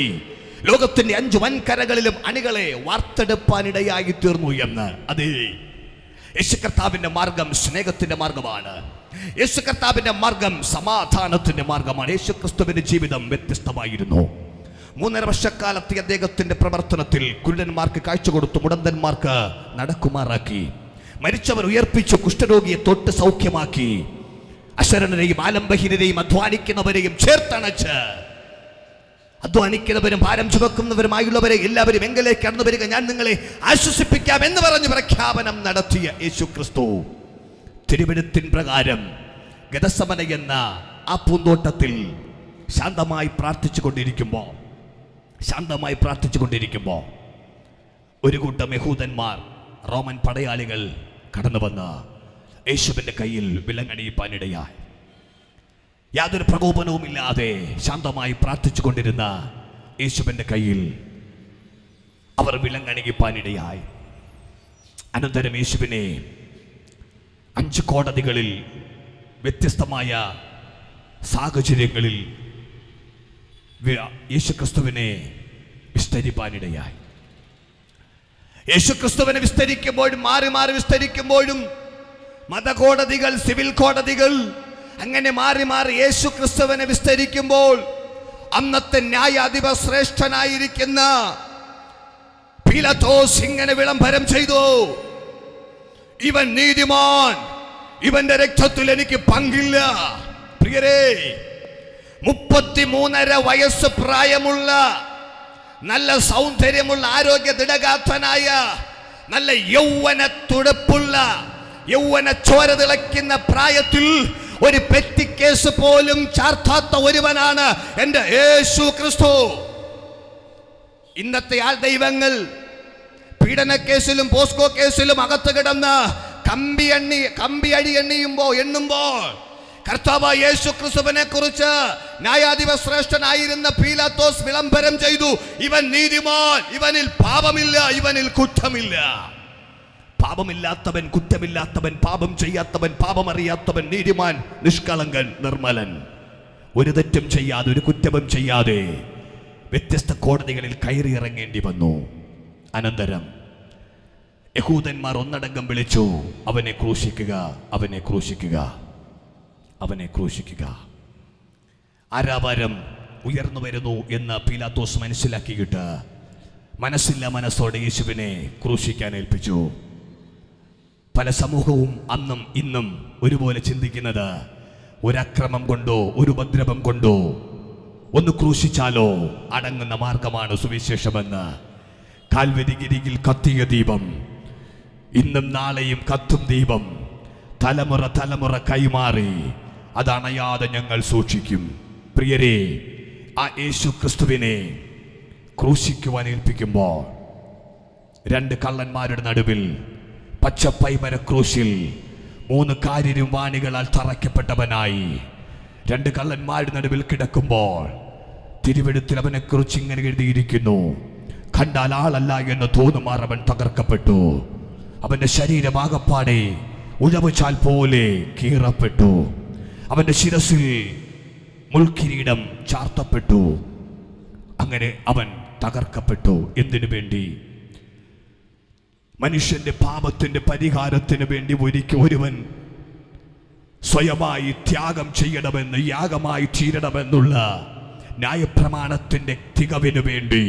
ലോകത്തിന്റെ 5 വൻകരകളിലും അണികളെ വാർത്തെടുപ്പാനിടയായി തീർന്നു എന്ന്. അതെ, യേശു കർത്താവിന്റെ മാർഗം സ്നേഹത്തിന്റെ മാർഗമാണ്. യേശു കർത്താവിന്റെ മാർഗം സമാധാനത്തിന്റെ മാർഗമാണ്. യേശു ക്രിസ്തുവിന്റെ ജീവിതം വ്യത്യസ്തമായിരുന്നു. 3.5 വർഷക്കാലത്തെ അദ്ദേഹത്തിന്റെ പ്രവർത്തനത്തിൽ കുരുടന്മാർക്ക് കാഴ്ച കൊടുത്തു, മുടന്തന്മാർക്ക് നടക്കുമാറാക്കി, മരിച്ചവർ ഉയർപ്പിച്ചു, കുഷ്ഠരോഗിയെ തൊട്ട് സൗഖ്യമാക്കി, അശരണരെയും ആലംബഹീനരെയും അധ്വാനിക്കുന്നവരെയും ചേർത്തണച്ച്, അധ്വാനിക്കുന്നവരും ഭാരം ചുമക്കുന്നവരുമായുള്ളവരെ എല്ലാവരും എങ്കിലേക്ക് കടന്നു വരിക, ഞാൻ നിങ്ങളെ ആശ്വസിപ്പിക്കാം എന്ന് പറഞ്ഞ് പ്രഖ്യാപനം നടത്തിയ യേശു ക്രിസ്തു തിരുവെഴുത്തിൻ പ്രകാരം ഗെത്സമന എന്ന ആ പൂന്തോട്ടത്തിൽ ശാന്തമായി പ്രാർത്ഥിച്ചുകൊണ്ടിരിക്കുമ്പോൾ ഒരു കൂട്ടം യഹൂദന്മാർ, റോമൻ പടയാളികൾ കടന്നു വന്ന് യേശുവിന്റെ കയ്യിൽ വിലങ്ങണിയിപ്പാനിടയായി. യാതൊരു പ്രകോപനവുമില്ലാതെ ശാന്തമായി പ്രാർത്ഥിച്ചുകൊണ്ടിരുന്ന യേശുവിന്റെ കയ്യിൽ അവർ വിലങ്ങണിയിപ്പാനിടയായി. അനന്തരം യേശുവിനെ 5 കോടതികളിൽ വ്യത്യസ്തമായ സാഹചര്യങ്ങളിൽ യേശുക്രിസ്തുവിനെ വിസ്തരിപ്പാനിടയായി. യേശുക്രിസ്തുവിനെ വിസ്തരിക്കുമ്പോഴും മാറി മാറി വിസ്തരിക്കുമ്പോഴും മതകോടതികൾ, സിവിൽ കോടതികൾ, അങ്ങനെ മാറി മാറി യേശുക്രിസ്തുവിനെ വിസ്തരിക്കുമ്പോൾ അന്നത്തെ ന്യായാധിപ ശ്രേഷ്ഠനായിരിക്കുന്ന പീലാത്തോസ് ഇങ്ങനെ വിളംബരം ചെയ്തു, ഇവൻ നീതിമാൻ, ഇവന്റെ രക്തത്തിൽ എനിക്ക് പങ്കില്ല. പ്രിയരേ, 33.5 വയസ്സ് പ്രായമുള്ള, നല്ല സൗന്ദര്യമുള്ള, ആരോഗ്യ ദൃഢഗാത്രനായ, നല്ല യൗവന തുടുപ്പുള്ള, യൗവന ചോര തിളയ്ക്കുന്ന പ്രായത്തിൽ ഒരു പെറ്റി കേസ് പോലും ചാർത്താത്ത ഒരുവനാണ് എൻ്റെ യേശു ക്രിസ്തു. ഇന്നത്തെ ആൾ ദൈവങ്ങൾ പീഡന കേസിലും പോസ്കോ കേസിലും അകത്ത് കിടന്ന് കമ്പി എണ്ണുമ്പോൾ കർത്താവ് യേശു ക്രിസ്തുവിനെ കുറിച്ച് ന്യായാധിപ ശ്രേഷ്ഠനായിരുന്ന പീലാത്തോസ് വിളംബരം ചെയ്തു, ഇവൻ നീതിമാൻ, ഇവനിൽ പാപമില്ല, ഇവനിൽ കുറ്റമില്ല. പാപമില്ലാത്തവൻ, കുറ്റമില്ലാത്തവൻ, പാപം ചെയ്യാത്തവൻ, പാപമറിയാത്തവൻ, നീതിമാൻ, നിഷ്കളങ്കൻ, നിർമ്മലൻ, ഒരു തെറ്റും ചെയ്യാതെ, ഒരു കുറ്റവും ചെയ്യാതെ വ്യത്യസ്ത കോടതികളിൽ കയറിയിറങ്ങേണ്ടി വന്നു. അനന്തരം യഹൂദന്മാർ ഒന്നടങ്കം വിളിച്ചു, അവനെ ക്രൂശിക്കുക, അവനെ ക്രൂശിക്കുക, അവനെ ക്രൂശിക്കുക. ആരാവാരം ഉയർന്നു വരുന്നു എന്ന് പീലാത്തോസ് മനസ്സിലാക്കിയിട്ട് മനസ്സില്ല മനസ്സോടെ യേശുവിനെ ക്രൂശിക്കാൻ ഏൽപ്പിച്ചു. പല സമൂഹവും അന്നും ഇന്നും ഒരുപോലെ ചിന്തിക്കുന്നത്, ഒരക്രമം കൊണ്ടോ ഒരു ഉപദ്രവം കൊണ്ടോ ഒന്ന് ക്രൂശിച്ചാലോ അടങ്ങുന്ന മാർഗമാണ് സുവിശേഷമെന്ന്. കാൽവരിഗിരിയിൽ കത്തിയ ദീപം ഇന്നും നാളെയും കത്തും ദീപം, തലമുറ തലമുറ കൈമാറി അതണയാതെ ഞങ്ങൾ സൂക്ഷിക്കും. പ്രിയരെ, ആ യേശു ക്രിസ്തുവിനെ ക്രൂശിക്കുവാൻ ഏൽപ്പിക്കുമ്പോൾ 2 കള്ളന്മാരുടെ നടുവിൽ പച്ചപ്പൈമര ക്രൂശിൽ 3 കാരിരും വാണികളാൽ തറയ്ക്കപ്പെട്ടവനായി 2 കള്ളന്മാരുടെ നടുവിൽ കിടക്കുമ്പോൾ തിരുവെഴുത്തിൽ അവനെ കുറിച്ച് ഇങ്ങനെ എഴുതിയിരിക്കുന്നു, കണ്ടാൽ ആളല്ല എന്ന് തോന്നുമാർ അവൻ തകർക്കപ്പെട്ടു. അവന്റെ ശരീരമാകപ്പാടെ ഉഴവുചാൽ പോലെ കീറപ്പെട്ടു. അവന്റെ ശിരസിൽ മുൾക്കിരീടം ചാർത്തപ്പെട്ടു. അങ്ങനെ അവൻ തകർക്കപ്പെട്ടു. എന്തിനു വേണ്ടി? മനുഷ്യന്റെ പാപത്തിന്റെ പരിഹാരത്തിന് വേണ്ടി ഒരുവൻ സ്വയമായി ത്യാഗം ചെയ്യണമെന്ന്, യാഗമായി തീരണമെന്നുള്ള ന്യായപ്രമാണത്തിന്റെ തികവിനു വേണ്ടി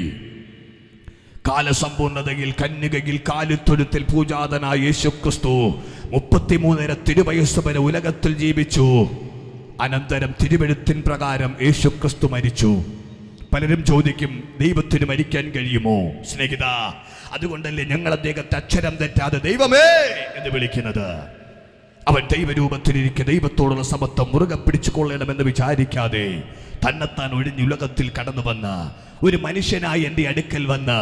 കാലസമ്പൂർണതയിൽ കന്യകയിൽ കാലിത്തൊഴുത്തിൽ പൂജാതനായ യേശുക്രിസ്തു 33 തിരുവയസ്സ് വരെ ഉലകത്തിൽ ജീവിച്ചു. അനന്തരം തിരുവെഴുത്തിൻ പ്രകാരം യേശുക്രിസ്തു മരിച്ചു. പലരും ചോദിക്കും, ദൈവത്തിന് മരിക്കാൻ കഴിയുമോ? സ്നേഹിത, അതുകൊണ്ടല്ലേ ഞങ്ങൾ അദ്ദേഹത്തെ അക്ഷരം തെറ്റാതെ ദൈവമേ എന്ന് വിളിക്കുന്നത്. അവൻ ദൈവരൂപത്തിലിരിക്കെ ദൈവത്തോടുള്ള സമത്വം മുറുകെ പിടിച്ചു കൊള്ളണമെന്ന് വിചാരിക്കാതെ തന്നെത്താൻ ഒഴിഞ്ഞുലകത്തിൽ കടന്നു വന്ന ഒരു മനുഷ്യനായി എൻ്റെ അടുക്കൽ വന്ന്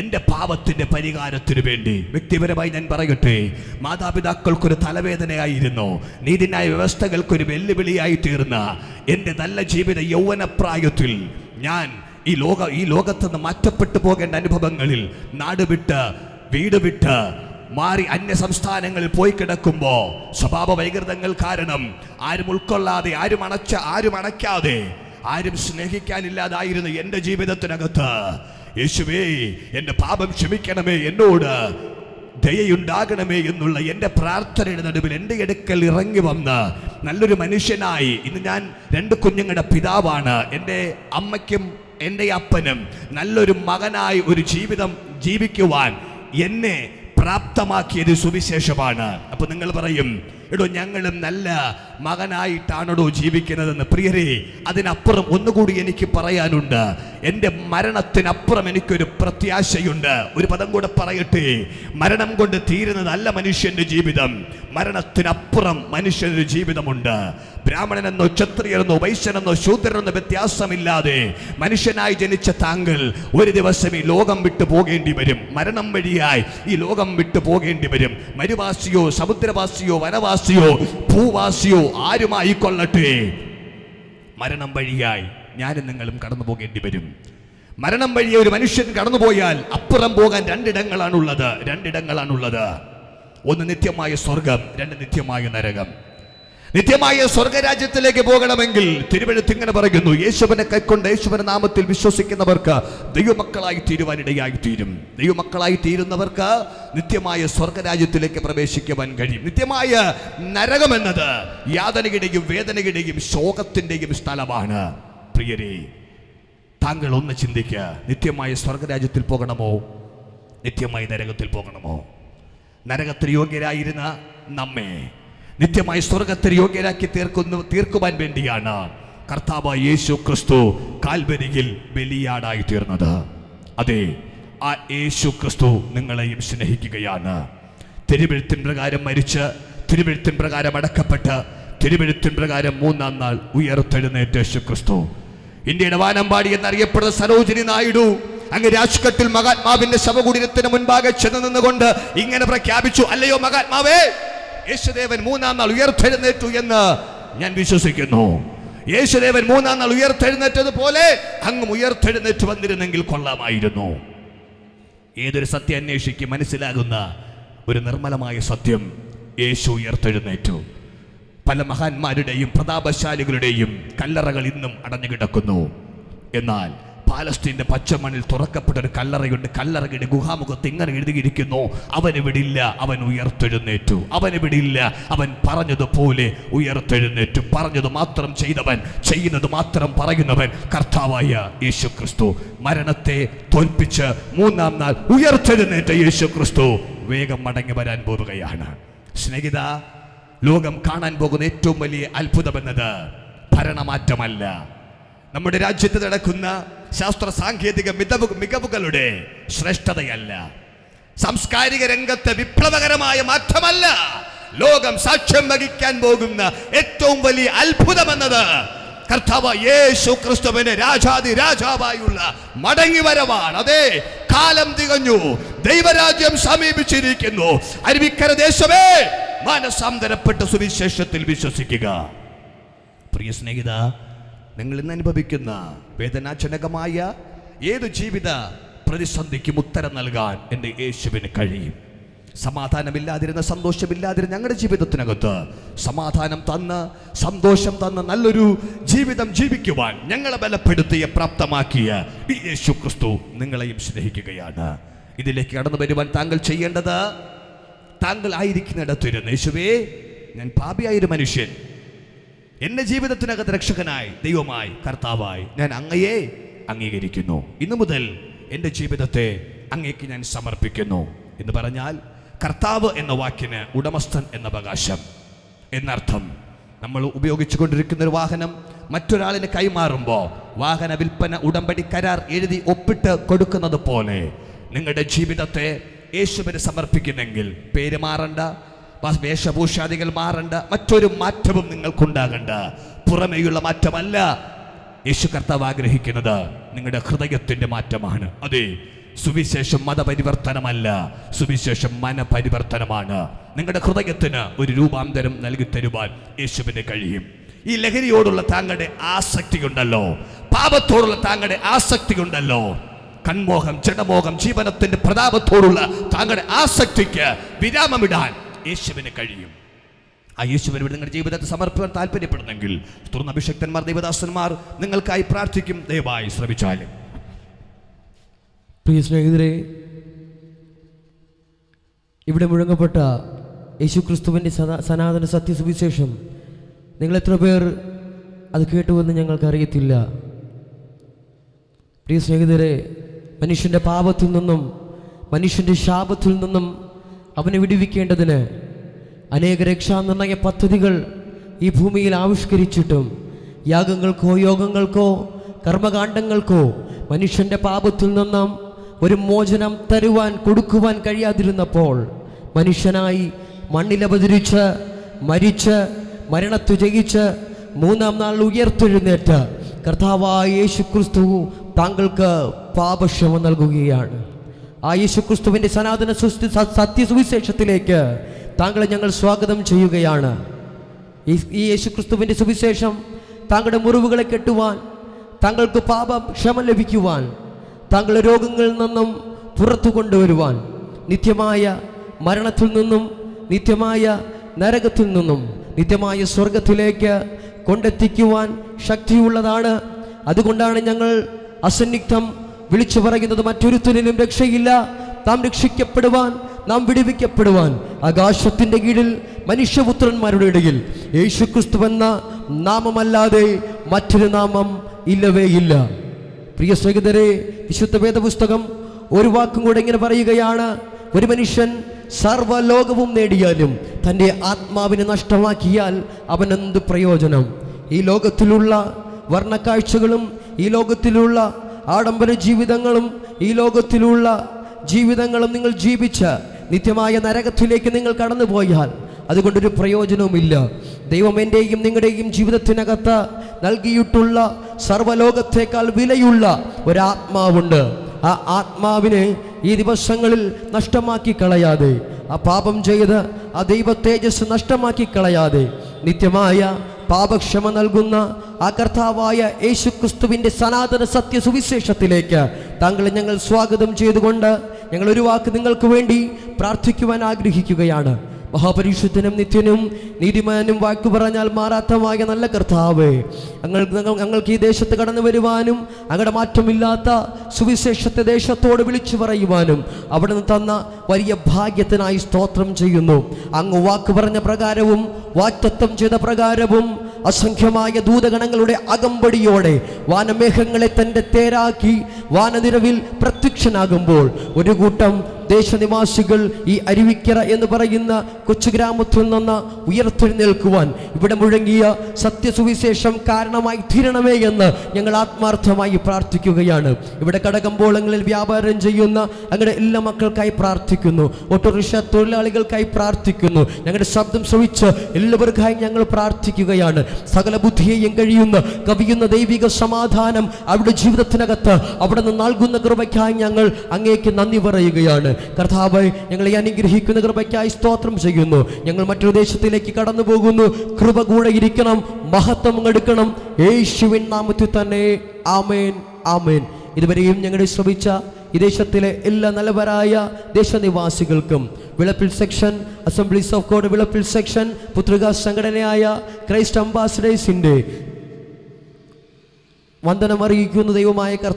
എൻ്റെ പാപത്തിൻ്റെ പരിഹാരത്തിനു വേണ്ടി, വ്യക്തിപരമായി ഞാൻ പറയട്ടെ, മാതാപിതാക്കൾക്കൊരു തലവേദനയായിരുന്നു, നീതിന്യായ വ്യവസ്ഥകൾക്കൊരു വെല്ലുവിളിയായി തീർന്ന എൻ്റെ നല്ല ജീവിത യൗവനപ്രായത്തിൽ ഞാൻ ഈ ലോകത്തുനിന്ന് മാറ്റപ്പെട്ടു പോകേണ്ട അനുഭവങ്ങളിൽ നാട് വിട്ട് വീട് വിട്ട് മാറി അന്യ സംസ്ഥാനങ്ങളിൽ പോയി കിടക്കുമ്പോ സ്വഭാവ വൈകൃതങ്ങൾ കാരണം ആരും ഉൾക്കൊള്ളാതെ, ആരും അണയ്ക്കാതെ, ആരും സ്നേഹിക്കാനില്ലാതായിരുന്നു എൻ്റെ ജീവിതത്തിനകത്ത് യേശുവേ എൻ്റെ പാപം ക്ഷമിക്കണമേ, എന്നോട് ദയയുണ്ടാകണമേ എന്നുള്ള എൻ്റെ പ്രാർത്ഥനയുടെ നടുവിൽ എൻ്റെ അടുക്കൽ ഇറങ്ങി വന്ന് നല്ലൊരു മനുഷ്യനായി, ഇന്ന് ഞാൻ 2 കുഞ്ഞുങ്ങളുടെ പിതാവാണ്, എൻ്റെ അമ്മയ്ക്കും എൻ്റെ അപ്പനും നല്ലൊരു മകനായി ഒരു ജീവിതം ജീവിക്കുവാൻ എന്നെ പ്രാപ്തമാക്കിയത് സുവിശേഷമാണ്. അപ്പൊ നിങ്ങൾ പറയും, എടോ ഞങ്ങളും നല്ല മകനായിട്ടാണോ ജീവിക്കുന്നതെന്ന്. പ്രിയരെ, അതിനപ്പുറം ഒന്നുകൂടി എനിക്ക് പറയാനുണ്ട്. എൻ്റെ മരണത്തിനപ്പുറം എനിക്കൊരു പ്രത്യാശയുണ്ട്. ഒരു പദം കൂടെ പറയട്ടെ, മരണം കൊണ്ട് തീരുന്നതല്ല മനുഷ്യന്റെ ജീവിതം, മരണത്തിനപ്പുറം മനുഷ്യനൊരു ജീവിതമുണ്ട്. ബ്രാഹ്മണനെന്നോ ക്ഷത്രിയനെന്നോ വൈശ്യനെന്നോ ശൂദ്രനെന്നോ വ്യത്യാസമില്ലാതെ മനുഷ്യനായി ജനിച്ച താങ്കൾ ഒരു ദിവസം ഈ ലോകം വിട്ടു പോകേണ്ടി വരും. മരണം വഴിയായി ഈ ലോകം വിട്ടു പോകേണ്ടി വരും. മരുവാസിയോ സമുദ്രവാസിയോ വനവാസിയോ ഭൂവാസിയോ ആരുമായിക്കൊള്ളട്ടെ, മരണം വഴിയായി ഞാനും നിങ്ങളും കടന്നു പോകേണ്ടി വരും. മരണം വഴി ഒരു മനുഷ്യൻ കടന്നുപോയാൽ അപ്പുറം പോകാൻ രണ്ടിടങ്ങളാണുള്ളത്. ഒന്ന് നിത്യമായ സ്വർഗം, 2 നിത്യമായ നരകം. നിത്യമായ സ്വർഗരാജ്യത്തിലേക്ക് പോകണമെങ്കിൽ തിരുവെഴുത്ത് ഇങ്ങനെ പറയുന്നു, യേശുവിനെ കൈക്കൊണ്ട് യേശുവിന്റെ നാമത്തിൽ വിശ്വസിക്കുന്നവർക്ക് ദൈവമക്കളായി തീരുവാനിടയായി തീരും. ദൈവമക്കളായി തീരുന്നവർക്ക് നിത്യമായ സ്വർഗരാജ്യത്തിലേക്ക് പ്രവേശിക്കുവാൻ കഴിയും. നിത്യമായ നരകം എന്നത് യാതനയുടെയും വേദനയുടെയും ശോകത്തിന്റെയും സ്ഥലമാണ്. പ്രിയരെ, താങ്കൾ ഒന്ന് ചിന്തിക്കുക, നിത്യമായ സ്വർഗരാജ്യത്തിൽ പോകണമോ, നിത്യമായ നരകത്തിൽ പോകണമോ? നരകത്തിൽ യോഗ്യരായിരുന്ന നമ്മെ നിത്യമായി സ്വർഗത്തിൽ യോഗ്യരാക്കി തീർക്കുവാൻ വേണ്ടിയാണ് കർത്താവായ യേശു ക്രിസ്തു കാൽവരിയിൽ ബലിയാടായി തീർന്നത്. അതെ, ആ യേശു ക്രിസ്തു നിങ്ങളെയും സ്നേഹിക്കുകയാണ്. തിരുവെഴുത്തിൻ പ്രകാരം മരിച്ച്, തിരുവെഴുത്തിൻ പ്രകാരം അടക്കപ്പെട്ട്, തിരുവെഴുത്തിൻ പ്രകാരം 3-ാം നാൾ ഉയർത്തെഴുന്നേറ്റ യേശു ക്രിസ്തു. ഇന്ത്യയുടെ വാനമ്പാടി എന്നറിയപ്പെടുന്ന സരോജിനി നായിഡു അങ്ങ് രാജ്ഘട്ടിൽ മഹാത്മാവിന്റെ ശവകുടീരത്തിന് മുൻപാകെ ചെന്ന് നിന്നുകൊണ്ട് ഇങ്ങനെ പ്രഖ്യാപിച്ചു, അല്ലയോ മഹാത്മാവേ, യേശുദേവൻ 3-ാം നാൾ ഉയർത്തെഴുന്നേറ്റു എന്ന് ഞാൻ വിശ്വസിക്കുന്നു. യേശുദേവൻ 3-ാം നാൾ ഉയർത്തെഴുന്നേറ്റതുപോലെ അങ്ങ് ഉയർത്തെഴുന്നേറ്റ് വന്നിരുന്നെങ്കിൽ കൊള്ളാമായിരുന്നു. ഏതൊരു സത്യം അന്വേഷിക്ക് മനസ്സിലാകുന്ന ഒരു നിർമ്മലമായ സത്യം, യേശു ഉയർത്തെഴുന്നേറ്റു. പല മഹാന്മാരുടെയും പ്രതാപശാലികളുടെയും കല്ലറകൾ ഇന്നും അടഞ്ഞു കിടക്കുന്നു. എന്നാൽ പാലസ്തീന്റെ പച്ചമണ്ണിൽ തുറക്കപ്പെട്ട ഒരു കല്ലറയുണ്ട്. കല്ലറയുടെ ഗുഹാമുഖത്ത് ഇങ്ങനെ എഴുതിയിരിക്കുന്നു, അവന് വിടില്ല, അവൻ ഉയർത്തെഴുന്നേറ്റു. അവന് വിടില്ല, അവൻ പറഞ്ഞതുപോലെ ഉയർത്തെഴുന്നേറ്റു. പറഞ്ഞത് മാത്രം ചെയ്തവൻ, ചെയ്യുന്നത് മാത്രം പറയുന്നവൻ കർത്താവായ യേശു ക്രിസ്തു. മരണത്തെ തോൽപ്പിച്ച് 3-ാം നാൾ ഉയർത്തെഴുന്നേറ്റ യേശു ക്രിസ്തു വേഗം മടങ്ങി വരാൻ പോവുകയാണ്. സ്നേഹിത, ലോകം കാണാൻ പോകുന്ന ഏറ്റവും വലിയ അത്ഭുതമെന്നത് ഭരണമാറ്റമല്ല, നമ്മുടെ രാജ്യത്ത് നടക്കുന്ന ശാസ്ത്ര സാങ്കേതിക മികവുകളുടെ ശ്രേഷ്ഠതയല്ല, സാംസ്കാരിക രംഗത്തെ വിപ്ലവകരമായ മാറ്റമല്ല. ലോകം സാക്ഷ്യം വഹിക്കാൻ പോകുന്ന ഏറ്റവും വലിയ അത്ഭുതമെന്നത് കർത്താവ് യേശു ക്രിസ്തുവിന്റെ രാജാവായുള്ള മടങ്ങി വരവാണ്. അതെ, കാലം തികഞ്ഞു, ദൈവരാജ്യം സമീപിച്ചിരിക്കുന്നു. അരുവിക്കര ദേശമേ, മാനസാന്തരപ്പെട്ട സുവിശേഷത്തിൽ വിശ്വസിക്കുക. പ്രിയ സ്നേഹിത, നിങ്ങൾ ഇന്ന് അനുഭവിക്കുന്ന വേദനാജനകമായ ഏതു ജീവിത പ്രതിസന്ധിക്കും ഉത്തരം നൽകാൻ എൻ്റെ യേശുവിന് കഴിയും. സമാധാനമില്ലാതിരുന്ന, സന്തോഷമില്ലാതിരുന്ന ഞങ്ങളുടെ ജീവിതത്തിനകത്ത് സമാധാനം തന്ന്, സന്തോഷം തന്ന് നല്ലൊരു ജീവിതം ജീവിക്കുവാൻ ഞങ്ങളെ ബലപ്പെടുത്തിയ, പ്രാപ്തമാക്കിയ ഈ യേശു ക്രിസ്തു നിങ്ങളെയും സ്നേഹിക്കുകയാണ്. ഇതിലേക്ക് കടന്നു വരുവാൻ താങ്കൾ ചെയ്യേണ്ടത്, താങ്കൾ ആയിരിക്കുന്നിടത്തിരുന്ന്, യേശുവേ, ഞാൻ പാപിയായൊരു മനുഷ്യൻ, എൻ്റെ ജീവിതത്തിനകത്ത് രക്ഷകനായി, ദൈവമായി, കർത്താവായി ഞാൻ അങ്ങയെ അംഗീകരിക്കുന്നു. ഇന്നു മുതൽ എൻ്റെ ജീവിതത്തെ അങ്ങേക്ക് ഞാൻ സമർപ്പിക്കുന്നു എന്ന് പറഞ്ഞാൽ, കർത്താവ് എന്ന വാക്കിന് ഉടമസ്ഥൻ എന്ന അവകാശം എന്നർത്ഥം. നമ്മൾ ഉപയോഗിച്ചു കൊണ്ടിരിക്കുന്ന ഒരു വാഹനം മറ്റൊരാളിന് കൈമാറുമ്പോൾ വാഹന വിൽപ്പന ഉടമ്പടി കരാർ എഴുതി ഒപ്പിട്ട് കൊടുക്കുന്നത് പോലെ നിങ്ങളുടെ ജീവിതത്തെ യേശുവിന് സമർപ്പിക്കുന്നെങ്കിൽ പേര് മാറണ്ട, വേഷഭൂഷാദികൾ മാറണ്ട, മറ്റൊരു മാറ്റവും നിങ്ങൾക്കുണ്ടാകണ്ട. പുറമേയുള്ള മാറ്റമല്ല യേശു കർത്താവ് ആഗ്രഹിക്കുന്നത്, നിങ്ങളുടെ ഹൃദയത്തിന്റെ മാറ്റമാണ്. അതെ, സുവിശേഷം മതപരിവർത്തനമല്ല, സുവിശേഷം മനപരിവർത്തനമാണ്. നിങ്ങളുടെ ഹൃദയത്തിന് ഒരു രൂപാന്തരം നൽകി തരുവാൻ യേശുവിന് കഴിയും. ഈ ലഹരിയോടുള്ള താങ്കളുടെ ആസക്തി ഉണ്ടല്ലോ, പാപത്തോടുള്ള താങ്കളുടെ ആസക്തി ഉണ്ടല്ലോ, കൺമോഹം, ജഡമോഹം, ജീവനത്തിന്റെ പ്രതാപത്തോടുള്ള താങ്കളുടെ ആസക്തിക്ക് വിരാമമിടാൻ യേശുവിന് കഴിയും. ആ യേശുവിന് നിങ്ങളുടെ ജീവിതത്തെ സമർപ്പിക്കാൻ താല്പര്യപ്പെടുന്നെങ്കിൽ തുറന്ന അഭിഷക്തന്മാർ, ദൈവദാസന്മാർ നിങ്ങൾക്കായി പ്രാർത്ഥിക്കും. ദയവായി ശ്രമിച്ചാലും. പ്രിയ സ്നേഹിതരെ, ഇവിടെ മുഴങ്ങപ്പെട്ട യേശു ക്രിസ്തുവിൻ്റെ സനാതന സത്യസുവിശേഷം നിങ്ങൾ എത്ര പേർ അത് കേട്ടുവെന്ന് ഞങ്ങൾക്കറിയത്തില്ല. പ്രിയ സ്നേഹിതരെ, മനുഷ്യൻ്റെ പാപത്തിൽ നിന്നും, മനുഷ്യൻ്റെ ശാപത്തിൽ നിന്നും അവനെ വിടുവിക്കേണ്ടതിന് അനേക രക്ഷാനിർണയ പദ്ധതികൾ ഈ ഭൂമിയിൽ ആവിഷ്കരിച്ചിട്ടും യാഗങ്ങൾക്കോ യോഗങ്ങൾക്കോ കർമ്മകാണ്ഡങ്ങൾക്കോ മനുഷ്യൻ്റെ പാപത്തിൽ നിന്നും ഒരു മോചനം തരുവാൻ, കൊടുക്കുവാൻ കഴിയാതിരുന്നപ്പോൾ മനുഷ്യനായി മണ്ണിലവതരിച്ച് മരിച്ച് മരണത്തു ജയിച്ച് മൂന്നാം നാൾ ഉയർത്തെഴുന്നേറ്റ കർത്താവായ യേശു ക്രിസ്തു താങ്കൾക്ക് പാപക്ഷമ നൽകുകയാണ്. ആ യേശു ക്രിസ്തുവിൻ്റെ സനാതന സത്യസുവിശേഷത്തിലേക്ക് താങ്കളെ ഞങ്ങൾ സ്വാഗതം ചെയ്യുകയാണ്. ഈ യേശു ക്രിസ്തുവിൻ്റെ സുവിശേഷം താങ്കളുടെ മുറിവുകളെ കെട്ടുവാൻ, താങ്കൾക്ക് പാപം ക്ഷമ ലഭിക്കുവാൻ, താങ്കളുടെ രോഗങ്ങളിൽ നിന്നും പുറത്തു കൊണ്ടുവരുവാൻ, നിത്യമായ മരണത്തിൽ നിന്നും, നിത്യമായ നരകത്തിൽ നിന്നും നിത്യമായ സ്വർഗത്തിലേക്ക് കൊണ്ടെത്തിക്കുവാൻ ശക്തിയുള്ളതാണ്. അതുകൊണ്ടാണ് ഞങ്ങൾ അസന്നിഗ്ധം വിളിച്ചു പറയുന്നത്, മറ്റൊരുത്തരിലും രക്ഷയില്ല, നാം രക്ഷിക്കപ്പെടുവാൻ, നാം വിടുവിക്കപ്പെടുവാൻ ആകാശത്തിൻ്റെ കീഴിൽ മനുഷ്യപുത്രന്മാരുടെ ഇടയിൽ യേശുക്രിസ്തുവെന്ന നാമമല്ലാതെ മറ്റൊരു നാമം ഇല്ലവേ ഇല്ല. പ്രിയ സ്നേഹിതരെ, വിശുദ്ധ വേദപുസ്തകം ഒരു വാക്കും കൂടെ ഇങ്ങനെ പറയുകയാണ്, ഒരു മനുഷ്യൻ സർവ്വലോകവും നേടിയാലും തൻ്റെ ആത്മാവിനെ നഷ്ടമാക്കിയാൽ അവനെന്ത് പ്രയോജനം? ഈ ലോകത്തിലുള്ള വർണ്ണക്കാഴ്ചകളും, ഈ ലോകത്തിലുള്ള ആഡംബര ജീവിതങ്ങളും, ഈ ലോകത്തിലുള്ള ജീവിതങ്ങളും നിങ്ങൾ ജീവിച്ച് നിത്യമായ നരകത്തിലേക്ക് നിങ്ങൾ കടന്നുപോയാൽ അതുകൊണ്ടൊരു പ്രയോജനവുമില്ല. ദൈവം എൻ്റെയും നിങ്ങളുടെയും ജീവിതത്തിനകത്ത് നൽകിയിട്ടുള്ള സർവ്വലോകത്തേക്കാൾ വിലയുള്ള ഒരാത്മാവുണ്ട്. ആ ആത്മാവിനെ ഈ ദിവസങ്ങളിൽ നഷ്ടമാക്കി കളയാതെ, ആ പാപം ചെയ്ത് ആ ദൈവ തേജസ് നഷ്ടമാക്കി കളയാതെ നിത്യമായ പാപക്ഷമ നൽകുന്ന ആ കർത്താവായ യേശു ക്രിസ്തുവിൻ്റെ സനാതന സത്യ സുവിശേഷത്തിലേക്ക് താങ്കളെ ഞങ്ങൾ സ്വാഗതം ചെയ്തുകൊണ്ട് ഞങ്ങൾ ഒരു വാക്ക് നിങ്ങൾക്ക് വേണ്ടി പ്രാർത്ഥിക്കുവാൻ ആഗ്രഹിക്കുകയാണ്. മഹാപരിശുദ്ധനും നിത്യനും നീതിമാനും വാക്കു പറഞ്ഞാൽ മാറാത്തമായ നല്ല കർത്താവേ, ഞങ്ങൾക്ക് ഈ ദേശത്ത് കടന്നു വരുവാനും അങ്ങയുടെ മാറ്റമില്ലാത്ത സുവിശേഷത്തെ ദേശത്തോട് വിളിച്ചു പറയുവാനും അവിടെ നിന്ന് തന്ന വലിയ ഭാഗ്യത്തിനായി സ്തോത്രം ചെയ്യുന്നു. അങ്ങ് വാക്ക് പറഞ്ഞ പ്രകാരവും വാഗ്ദത്തം ചെയ്ത പ്രകാരവും അസംഖ്യമായ ദൂതഗണങ്ങളുടെ അകമ്പടിയോടെ വാനമേഘങ്ങളെ തൻ്റെ തേരാക്കി വാനനിരവിൽ പ്രത്യക്ഷനാകുമ്പോൾ ഒരു കൂട്ടം ദേശനിവാസികൾ ഈ അരുവിക്കര എന്ന് പറയുന്ന കൊച്ചു ഗ്രാമത്തിൽ നിന്ന് ഉയർത്തെഴുന്നേൽക്കുവാൻ ഇവിടെ മുഴങ്ങിയ സത്യസുവിശേഷം കാരണമായി തീരണമേ എന്ന് ഞങ്ങൾ ആത്മാർത്ഥമായി പ്രാർത്ഥിക്കുകയാണ്. ഇവിടെ കടകമ്പോളങ്ങളിൽ വ്യാപാരം ചെയ്യുന്ന ഞങ്ങളുടെ എല്ലാ മക്കൾക്കായി പ്രാർത്ഥിക്കുന്നു. ഓട്ടോറിക്ഷ തൊഴിലാളികൾക്കായി പ്രാർത്ഥിക്കുന്നു. ഞങ്ങളുടെ ശബ്ദം ശ്രവിച്ച് എല്ലാവർക്കായി ഞങ്ങൾ പ്രാർത്ഥിക്കുകയാണ്. സകല ബുദ്ധിയെയും കവിയുന്ന ദൈവിക സമാധാനം അവരുടെ ജീവിതത്തിനകത്ത് അവിടെ നിന്ന് നൽകുന്ന കൃപയ്ക്കായി ഞങ്ങൾ അങ്ങേക്ക് നന്ദി പറയുകയാണ്. കർത്താവേ, ഞങ്ങളെ അനുഗ്രഹിക്കുന്ന കൃപയ്ക്കായി സ്തോത്രം ചെയ്യുന്നു. ഞങ്ങൾ മറ്റൊരു ദേശത്തിലേക്ക് കടന്നു പോകുന്നു. കൃപ കൂടെ ഇരിക്കണം, മഹത്വം എടുക്കണം. യേശുവിൻ നാമത്തിൽ തന്നെ ആമേൻ, ആമേൻ. ഇതുവരെയും ഞങ്ങളെ ശ്രമിച്ച ഈ ദേശത്തിലെ എല്ലാ നല്ലവരായ ദേശനിവാസികൾക്കും Vilappil section, assemblies of God Vilappil section, പുത്രിക സംഘടനയായ ക്രൈസ്റ്റ് അംബാസഡേഴ്സിൻ്റെ വന്ദനം അറിയിക്കുന്ന ദൈവമായ